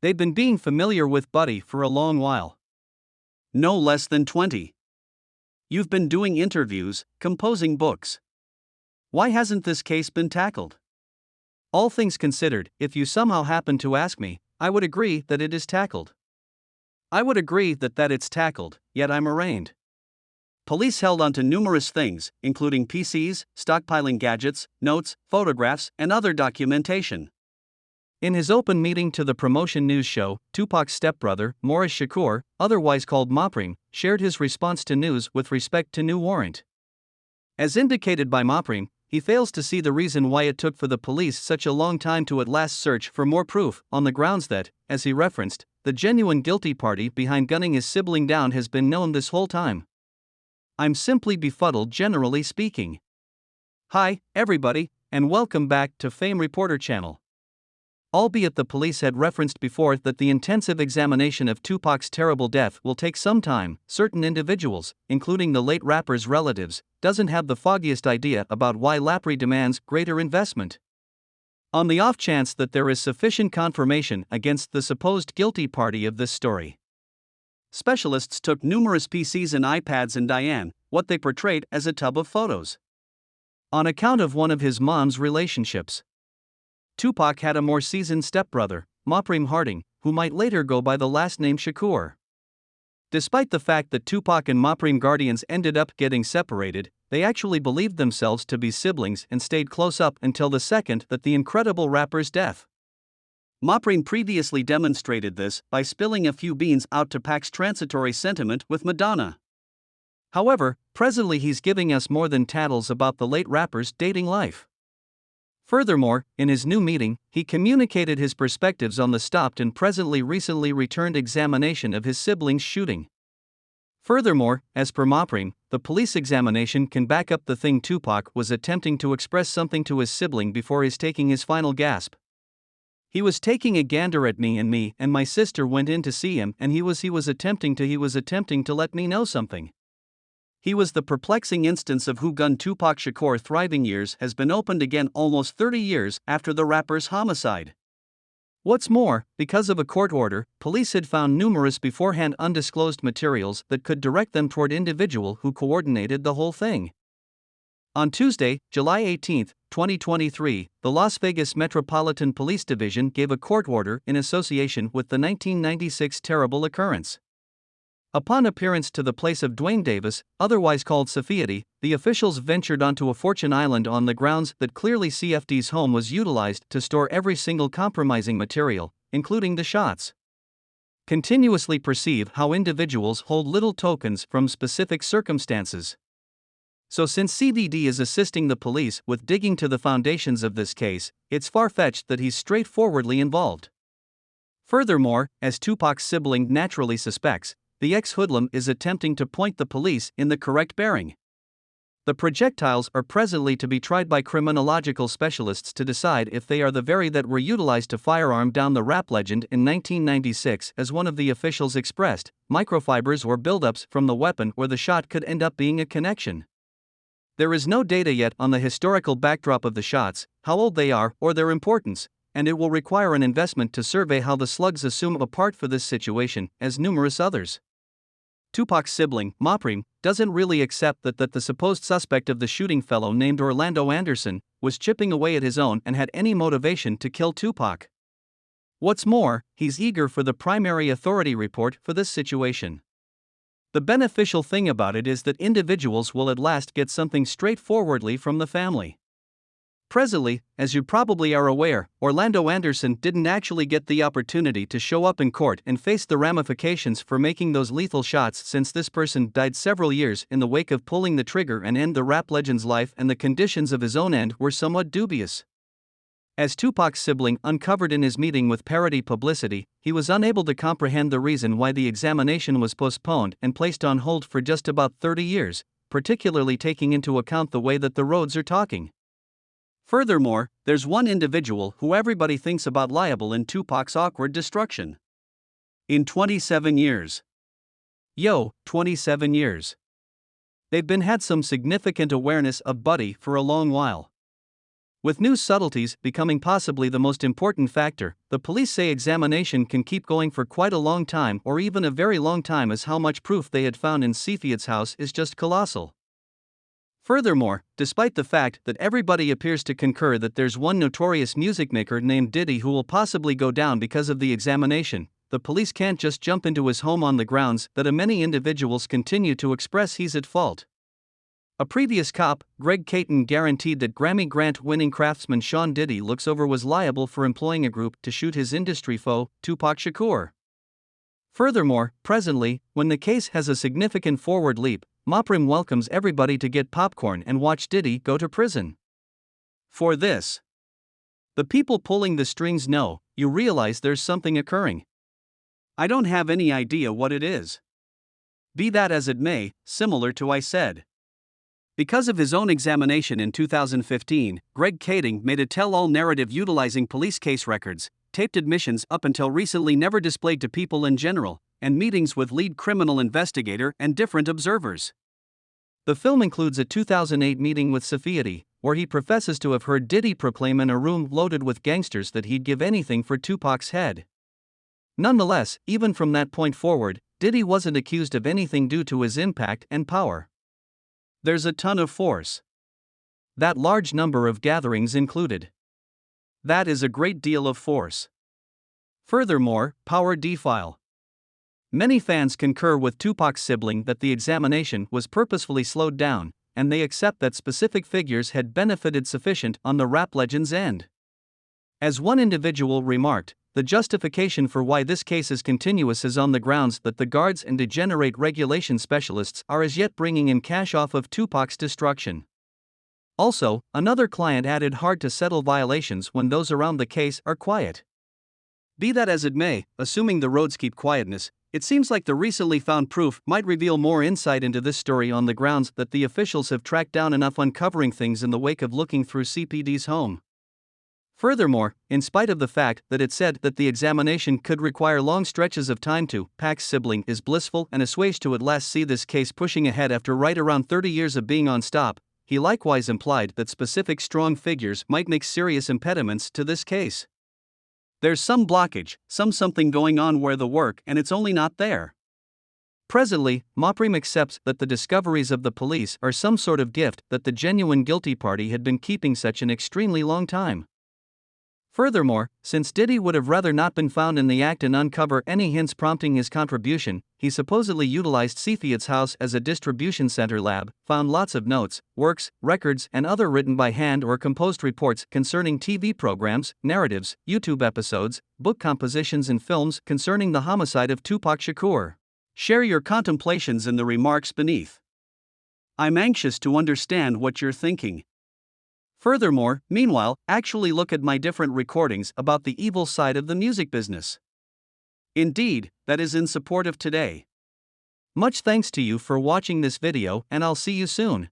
They've been being familiar with Buddy for a long while. No less than 20. You've been doing interviews, composing books. Why hasn't this case been tackled? All things considered, if you somehow happen to ask me, I would agree that it is tackled. I would agree that it's tackled, yet I'm arraigned. Police held onto numerous things, including PCs, stockpiling gadgets, notes, photographs, and other documentation. In his open meeting to the Promotion News show, Tupac's stepbrother, Morris Shakur, otherwise called Moprim, shared his response to news with respect to new warrant. As indicated by Moprim, he fails to see the reason why it took for the police such a long time to at last search for more proof, on the grounds that, as he referenced, the genuine guilty party behind gunning his sibling down has been known this whole time. I'm simply befuddled, generally speaking. Hi, everybody, and welcome back to Fame Reporter channel. Albeit the police had referenced before that the intensive examination of Tupac's terrible death will take some time, certain individuals, including the late rapper's relatives, doesn't have the foggiest idea about why Lapri demands greater investment. On the off chance that there is sufficient confirmation against the supposed guilty party of this story, specialists took numerous PCs and iPads and Diane, what they portrayed as a tub of photos. On account of one of his mom's relationships, Tupac had a more seasoned stepbrother, Moprim Harding, who might later go by the last name Shakur. Despite the fact that Tupac and Moprim guardians ended up getting separated, they actually believed themselves to be siblings and stayed close up until the second that the incredible rapper's death. Moprim previously demonstrated this by spilling a few beans out to Pac's transitory sentiment with Madonna. However, presently he's giving us more than tattles about the late rapper's dating life. Furthermore, in his new meeting, he communicated his perspectives on the stopped and presently recently returned examination of his sibling's shooting. Furthermore, as per Moprim, the police examination can back up the thing Tupac was attempting to express something to his sibling before his taking his final gasp. He was taking a gander at me and my sister went in to see him and he was attempting to let me know something. He was the perplexing instance of who gunned Tupac Shakur. Thriving years has been opened again almost 30 years after the rapper's homicide. What's more, because of a court order, police had found numerous beforehand undisclosed materials that could direct them toward individual who coordinated the whole thing. On Tuesday, July 18, 2023, the Las Vegas Metropolitan Police Division gave a court order in association with the 1996 terrible occurrence. Upon appearance to the place of Dwayne Davis, otherwise called Safiati, the officials ventured onto a Fortune Island on the grounds that clearly CFD's home was utilized to store every single compromising material, including the shots. Continuously perceive how individuals hold little tokens from specific circumstances. So since CDD is assisting the police with digging to the foundations of this case, it's far-fetched that he's straightforwardly involved. Furthermore, as Tupac's sibling naturally suspects, the ex-hoodlum is attempting to point the police in the correct bearing. The projectiles are presently to be tried by criminological specialists to decide if they are the very that were utilized to firearm down the rap legend in 1996, as one of the officials expressed, microfibers or buildups from the weapon where the shot could end up being a connection. There is no data yet on the historical backdrop of the shots, how old they are, or their importance, and it will require an investment to survey how the slugs assume a part for this situation, as numerous others. Tupac's sibling, Moprim, doesn't really accept that the supposed suspect of the shooting, fellow named Orlando Anderson, was chipping away at his own and had any motivation to kill Tupac. What's more, he's eager for the primary authority report for this situation. The beneficial thing about it is that individuals will at last get something straightforwardly from the family. Presently, as you probably are aware, Orlando Anderson didn't actually get the opportunity to show up in court and face the ramifications for making those lethal shots, since this person died several years in the wake of pulling the trigger and end the rap legend's life, and the conditions of his own end were somewhat dubious. As Tupac's sibling uncovered in his meeting with Parody Publicity, he was unable to comprehend the reason why the examination was postponed and placed on hold for just about 30 years, particularly taking into account the way that the roads are talking. Furthermore, there's one individual who everybody thinks about liable in Tupac's awkward destruction. In 27 years. 27 years. They've had some significant awareness of Buddy for a long while. With new subtleties becoming possibly the most important factor, the police say examination can keep going for quite a long time or even a very long time, as how much proof they had found in Sifiyat's house is just colossal. Furthermore, despite the fact that everybody appears to concur that there's one notorious music maker named Diddy who will possibly go down because of the examination, the police can't just jump into his home on the grounds that many individuals continue to express he's at fault. A previous cop, Greg Caton, guaranteed that Grammy Grant-winning craftsman Sean Diddy looks over was liable for employing a group to shoot his industry foe, Tupac Shakur. Furthermore, presently, when the case has a significant forward leap, Moprim welcomes everybody to get popcorn and watch Diddy go to prison. For this, the people pulling the strings know, you realize there's something occurring. I don't have any idea what it is. Be that as it may, similar to I said. Because of his own examination in 2015, Greg Kading made a tell-all narrative utilizing police case records, taped admissions up until recently never displayed to people in general, and meetings with lead criminal investigator and different observers. The film includes a 2008 meeting with Safiyat, where he professes to have heard Diddy proclaim in a room loaded with gangsters that he'd give anything for Tupac's head. Nonetheless, even from that point forward, Diddy wasn't accused of anything due to his impact and power. There's a ton of force. That large number of gatherings included. That is a great deal of force. Furthermore, power defile. Many fans concur with Tupac's sibling that the examination was purposefully slowed down, and they accept that specific figures had benefited sufficient on the rap legend's end. As one individual remarked, the justification for why this case is continuous is on the grounds that the guards and degenerate regulation specialists are as yet bringing in cash off of Tupac's destruction. Also, another client added, hard to settle violations when those around the case are quiet. Be that as it may, assuming the roads keep quietness, it seems like the recently found proof might reveal more insight into this story on the grounds that the officials have tracked down enough uncovering things in the wake of looking through CPD's home. Furthermore, in spite of the fact that it said that the examination could require long stretches of time, 2Pac's sibling is blissful and assuaged to at last see this case pushing ahead after right around 30 years of being on stop. He likewise implied that specific strong figures might make serious impediments to this case. There's some blockage, something going on where the work and it's only not there. Presently, Moprim accepts that the discoveries of the police are some sort of gift that the genuine guilty party had been keeping such an extremely long time. Furthermore, since Diddy would have rather not been found in the act and uncover any hints prompting his contribution, he supposedly utilized Sifiyat's house as a distribution center lab, found lots of notes, works, records, and other written by hand or composed reports concerning TV programs, narratives, YouTube episodes, book compositions, and films concerning the homicide of Tupac Shakur. Share your contemplations in the remarks beneath. I'm anxious to understand what you're thinking. Furthermore, meanwhile, actually look at my different recordings about the evil side of the music business. Indeed, that is in support of today. Much thanks to you for watching this video, and I'll see you soon.